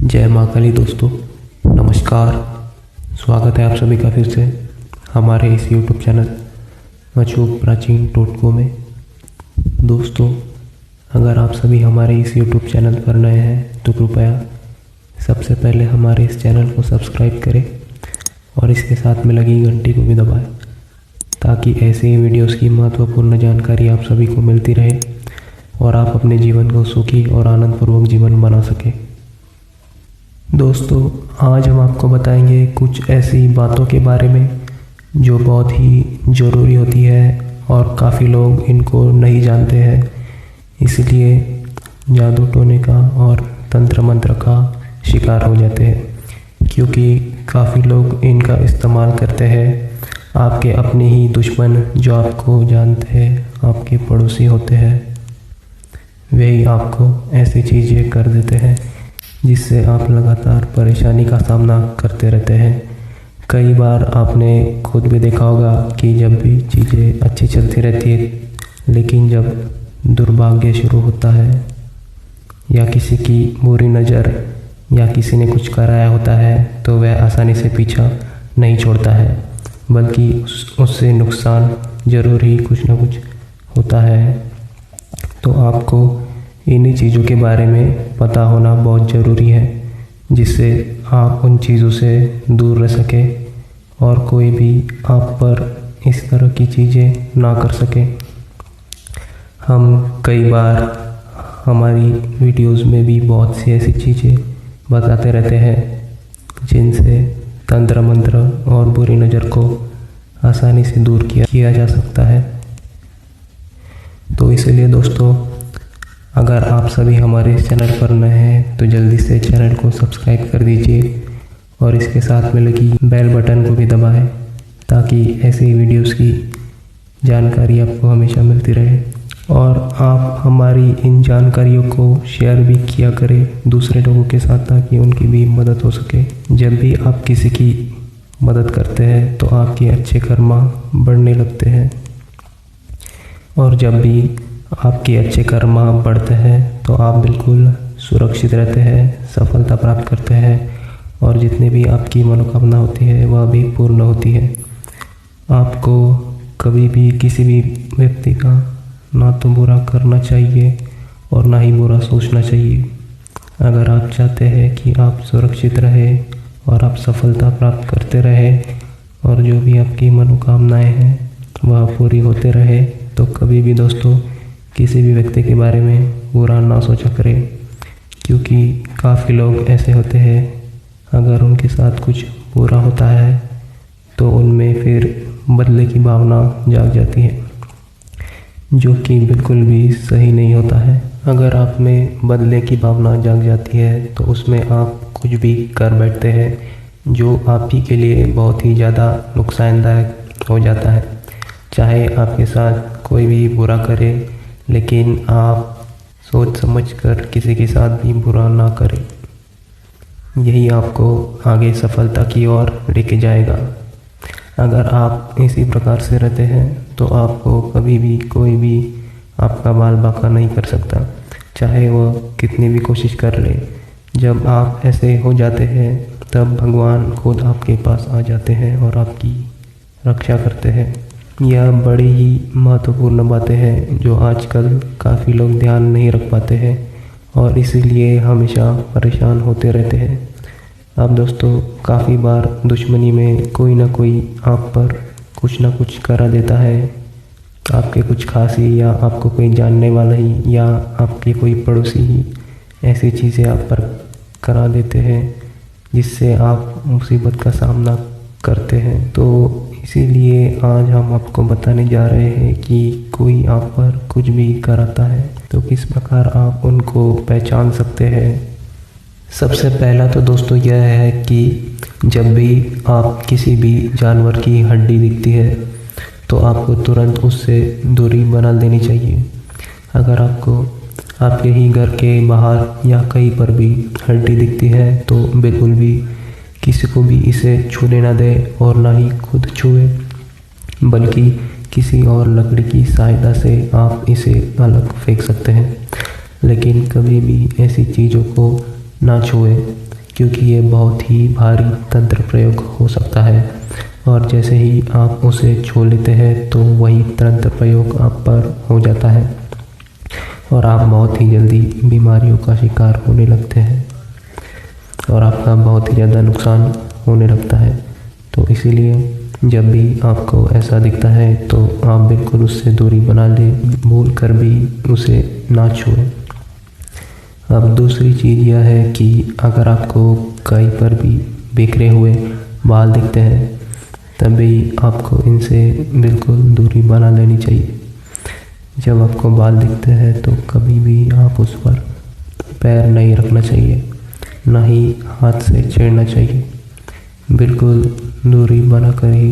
जय माँ काली दोस्तों, नमस्कार। स्वागत है आप सभी का फिर से हमारे इस YouTube चैनल अचूक प्राचीन टोटकों में। दोस्तों, अगर आप सभी हमारे इस YouTube चैनल पर नए हैं तो कृपया सबसे पहले हमारे इस चैनल को सब्सक्राइब करें और इसके साथ में लगी घंटी को भी दबाएं, ताकि ऐसे ही वीडियोस की महत्वपूर्ण जानकारी आप सभी को मिलती रहे और आप अपने जीवन को सुखी और आनंदपूर्वक जीवन बना सकें। दोस्तों, आज हम आपको बताएंगे कुछ ऐसी बातों के बारे में जो बहुत ही ज़रूरी होती है और काफ़ी लोग इनको नहीं जानते हैं, इसलिए जादू टोने का और तंत्र मंत्र का शिकार हो जाते हैं। क्योंकि काफ़ी लोग इनका इस्तेमाल करते हैं। आपके अपने ही दुश्मन जो आपको जानते हैं, आपके पड़ोसी होते हैं, वही आपको ऐसी चीज़ें कर देते हैं जिससे आप लगातार परेशानी का सामना करते रहते हैं। कई बार आपने खुद भी देखा होगा कि जब भी चीज़ें अच्छी चलती रहती है, लेकिन जब दुर्भाग्य शुरू होता है या किसी की बुरी नज़र या किसी ने कुछ कराया होता है, तो वह आसानी से पीछा नहीं छोड़ता है, बल्कि उससे नुकसान ज़रूर ही कुछ ना कुछ होता है। तो आपको इन्हीं चीज़ों के बारे में पता होना बहुत ज़रूरी है, जिससे आप उन चीज़ों से दूर रह सकें और कोई भी आप पर इस तरह की चीज़ें ना कर सके। हम कई बार हमारी वीडियोस में भी बहुत सी ऐसी चीज़ें बताते रहते हैं जिनसे तंत्र मंत्र और बुरी नज़र को आसानी से दूर किया जा सकता है। तो इसलिए दोस्तों, अगर आप सभी हमारे इस चैनल पर नए हैं तो जल्दी से चैनल को सब्सक्राइब कर दीजिए और इसके साथ में लगी बेल बटन को भी दबाएं, ताकि ऐसी वीडियोस की जानकारी आपको हमेशा मिलती रहे। और आप हमारी इन जानकारियों को शेयर भी किया करें दूसरे लोगों के साथ, ताकि उनकी भी मदद हो सके। जब भी आप किसी की मदद करते हैं तो आपके अच्छे कर्मा बढ़ने लगते हैं, और जब भी आपके अच्छे कर्मा बढ़ते हैं तो आप बिल्कुल सुरक्षित रहते हैं, सफलता प्राप्त करते हैं, और जितनी भी आपकी मनोकामना होती है वह भी पूर्ण होती है। आपको कभी भी किसी भी व्यक्ति का ना तो बुरा करना चाहिए और ना ही बुरा सोचना चाहिए। अगर आप चाहते हैं कि आप सुरक्षित रहें और आप सफलता प्राप्त करते रहें और जो भी आपकी मनोकामनाएं हैं वह पूरी होते रहे, तो कभी भी दोस्तों किसी भी व्यक्ति के बारे में बुरा ना सोचा करें। क्योंकि काफ़ी लोग ऐसे होते हैं, अगर उनके साथ कुछ बुरा होता है तो उनमें फिर बदले की भावना जाग जाती है, जो कि बिल्कुल भी सही नहीं होता है। अगर आप में बदले की भावना जाग जाती है तो उसमें आप कुछ भी कर बैठते हैं जो आप ही के लिए बहुत ही ज़्यादा नुकसानदायक हो जाता है। चाहे आपके साथ कोई भी बुरा करे, लेकिन आप सोच समझ कर किसी के साथ भी बुरा ना करें। यही आपको आगे सफलता की ओर लेके जाएगा। अगर आप इसी प्रकार से रहते हैं तो आपको कभी भी कोई भी आपका बाल बांका नहीं कर सकता, चाहे वह कितनी भी कोशिश कर ले। जब आप ऐसे हो जाते हैं तब भगवान खुद आपके पास आ जाते हैं और आपकी रक्षा करते हैं। यह बड़ी ही महत्वपूर्ण बातें हैं जो आजकल काफ़ी लोग ध्यान नहीं रख पाते हैं और इसीलिए हमेशा परेशान होते रहते हैं। अब दोस्तों, काफ़ी बार दुश्मनी में कोई ना कोई आप पर कुछ ना कुछ करा देता है। आपके कुछ खासी या आपको कोई जानने वाला ही या आपके कोई पड़ोसी ही ऐसी चीज़ें आप पर करा देते हैं जिससे आप मुसीबत का सामना करते हैं। तो इसीलिए आज हम आपको बताने जा रहे हैं कि कोई आप पर कुछ भी कराता है तो किस प्रकार आप उनको पहचान सकते हैं। सबसे पहला तो दोस्तों यह है कि जब भी आप किसी भी जानवर की हड्डी दिखती है तो आपको तुरंत उससे दूरी बना देनी चाहिए। अगर आपको आपके ही घर के बाहर या कहीं पर भी हड्डी दिखती है तो बिल्कुल भी किसी को भी इसे छूने ना दे और ना ही खुद छुए, बल्कि किसी और लकड़ी की सहायता से आप इसे अलग फेंक सकते हैं। लेकिन कभी भी ऐसी चीज़ों को ना छुए, क्योंकि ये बहुत ही भारी तंत्र प्रयोग हो सकता है और जैसे ही आप उसे छू लेते हैं तो वही तंत्र प्रयोग आप पर हो जाता है और आप बहुत ही जल्दी बीमारियों का शिकार होने लगते हैं और आपका बहुत ही ज़्यादा नुकसान होने लगता है। तो इसीलिए जब भी आपको ऐसा दिखता है तो आप बिल्कुल उससे दूरी बना लें, भूल कर भी उसे ना छुएं। अब दूसरी चीज़ यह है कि अगर आपको कहीं पर भी बिखरे हुए बाल दिखते हैं तभी आपको इनसे बिल्कुल दूरी बना लेनी चाहिए। जब आपको बाल दिखते हैं तो कभी भी आप उस पर पैर नहीं रखना चाहिए, ना ही हाथ से छेड़ना चाहिए। बिल्कुल दूरी बनाकर ही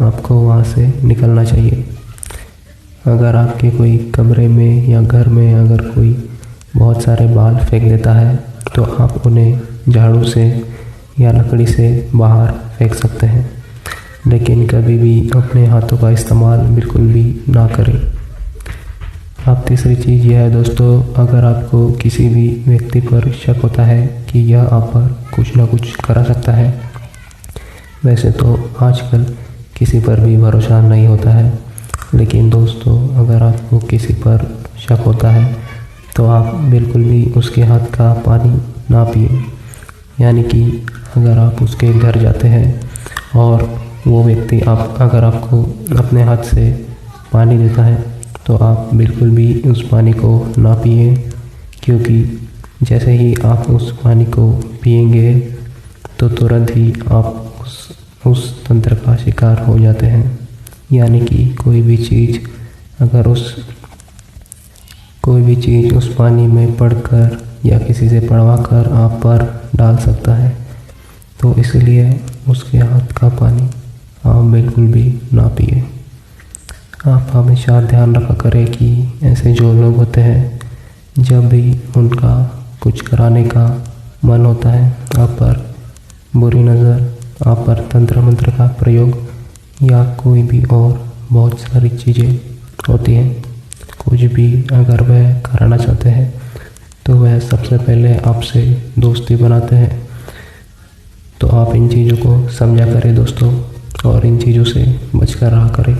आपको वहाँ से निकलना चाहिए। अगर आपके कोई कमरे में या घर में अगर कोई बहुत सारे बाल फेंक देता है तो आप उन्हें झाड़ू से या लकड़ी से बाहर फेंक सकते हैं, लेकिन कभी भी अपने हाथों का इस्तेमाल बिल्कुल भी ना करें। अब तीसरी चीज़ यह है दोस्तों, अगर आपको किसी भी व्यक्ति पर शक होता है कि यह आप पर कुछ ना कुछ करा सकता है, वैसे तो आजकल किसी पर भी भरोसा नहीं होता है, लेकिन दोस्तों अगर आपको किसी पर शक होता है तो आप बिल्कुल भी उसके हाथ का पानी ना पिए। यानी कि अगर आप उसके घर जाते हैं और वो व्यक्ति अगर आपको अपने हाथ से पानी देता है तो आप बिल्कुल भी उस पानी को ना पिए, क्योंकि जैसे ही आप उस पानी को पिएंगे तो तुरंत ही आप उस तंत्र का शिकार हो जाते हैं। यानी कि कोई भी चीज़ उस पानी में पड़कर या किसी से पड़वाकर आप पर डाल सकता है। तो इसलिए उसके हाथ का पानी आप बिल्कुल भी ना पिए। आप हमेशा ध्यान रखा करें कि ऐसे जो लोग होते हैं, जब भी उनका कुछ कराने का मन होता है, आप पर बुरी नज़र, आप पर तंत्र मंत्र का प्रयोग या कोई भी और बहुत सारी चीज़ें होती हैं, कुछ भी अगर वह कराना चाहते हैं तो वह सबसे पहले आपसे दोस्ती बनाते हैं। तो आप इन चीज़ों को समझा करें दोस्तों और इन चीज़ों से बचकर रहा करें।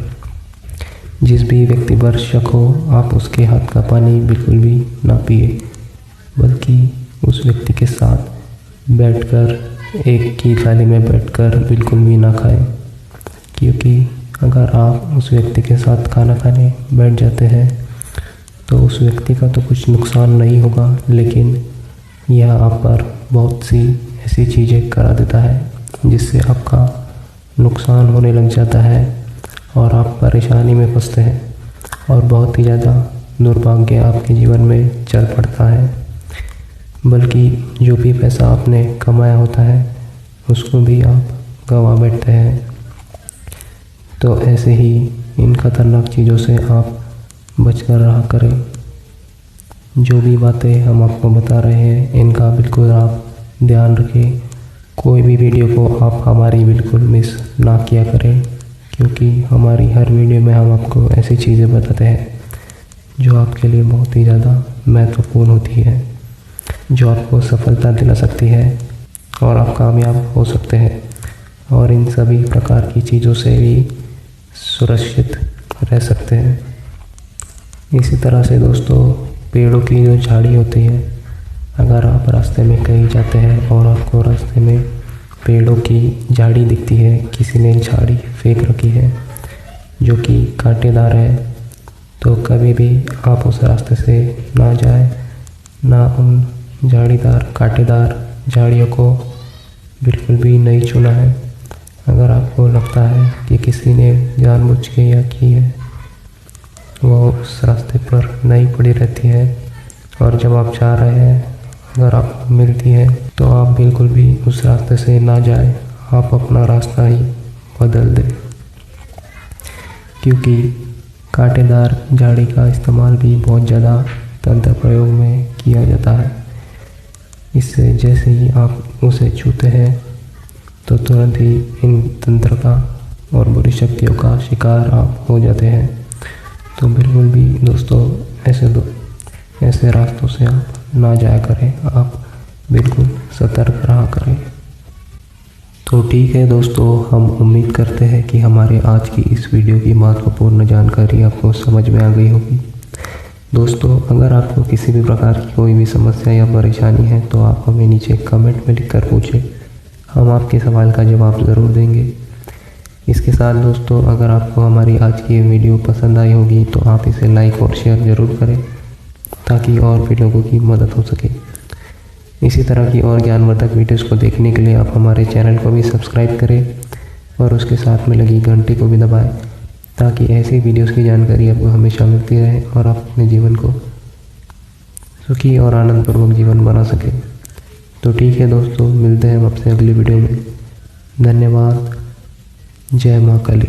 जिस भी व्यक्ति पर शक हो आप उसके हाथ का पानी बिल्कुल भी ना पिए, बल्कि उस व्यक्ति के साथ बैठकर एक ही थाली में बैठकर बिल्कुल भी ना खाएं, क्योंकि अगर आप उस व्यक्ति के साथ खाना खाने बैठ जाते हैं तो उस व्यक्ति का तो कुछ नुकसान नहीं होगा, लेकिन यह आप पर बहुत सी ऐसी चीज़ें करा देता है जिससे आपका नुकसान होने लग जाता है और आप परेशानी में फंसते हैं और बहुत ही ज़्यादा दुर्भाग्य आपके जीवन में चल पड़ता है। बल्कि जो भी पैसा आपने कमाया होता है उसको भी आप गंवा बैठते हैं। तो ऐसे ही इन खतरनाक चीज़ों से आप बचकर रहा करें। जो भी बातें हम आपको बता रहे हैं इनका बिल्कुल आप ध्यान रखें। कोई भी वीडियो को आप हमारी बिल्कुल मिस ना किया करें, क्योंकि हमारी हर वीडियो में हम आपको ऐसी चीज़ें बताते हैं जो आपके लिए बहुत ही ज़्यादा महत्वपूर्ण होती है, जो आपको सफलता दिला सकती है और आप कामयाब हो सकते हैं और इन सभी प्रकार की चीज़ों से भी सुरक्षित रह सकते हैं। इसी तरह से दोस्तों, पेड़ों की जो झाड़ी होती है, अगर आप रास्ते में कहीं जाते हैं और आपको रास्ते में पेड़ों की झाड़ी दिखती है, किसी ने झाड़ी फेंक रखी है जो कि कांटेदार है, तो कभी भी आप उस रास्ते से ना जाएं, ना उन कांटेदार झाड़ियों को बिल्कुल भी नहीं छूना है। अगर आपको लगता है कि किसी ने जानबूझ के या की है, वो उस रास्ते पर नहीं पड़ी रहती है और जब आप जा रहे हैं अगर आपको मिलती है तो आप बिल्कुल भी उस रास्ते से ना जाएं, आप अपना रास्ता ही बदल दें, क्योंकि कांटेदार झाड़ी का इस्तेमाल भी बहुत ज़्यादा तंत्र प्रयोग में किया जाता है। इससे जैसे ही आप उसे छूते हैं तो तुरंत ही इन तंत्र का और बुरी शक्तियों का शिकार आप हो जाते हैं। तो बिल्कुल भी दोस्तों ऐसे रास्तों से आप ना जाया करें। आप बिल्कुल सतर्क रहा करें। तो ठीक है दोस्तों, हम उम्मीद करते हैं कि हमारे आज की इस वीडियो की महत्वपूर्ण जानकारी आपको समझ में आ गई होगी। दोस्तों, अगर आपको किसी भी प्रकार की कोई भी समस्या या परेशानी है तो आप हमें नीचे कमेंट में लिखकर पूछें, हम आपके सवाल का जवाब ज़रूर देंगे। इसके साथ दोस्तों, अगर आपको हमारी आज की वीडियो पसंद आई होगी तो आप इसे लाइक और शेयर ज़रूर करें ताकि और भी लोगों की मदद हो सके। इसी तरह की और ज्ञानवर्धक वीडियोस को देखने के लिए आप हमारे चैनल को भी सब्सक्राइब करें और उसके साथ में लगी घंटी को भी दबाएं ताकि ऐसी वीडियोस की जानकारी आपको हमेशा मिलती रहे और आप अपने जीवन को सुखी और आनंदपूर्वक जीवन बना सकें। तो ठीक है दोस्तों, मिलते हैं हम आपसे अगली वीडियो में। धन्यवाद। जय माँ काली।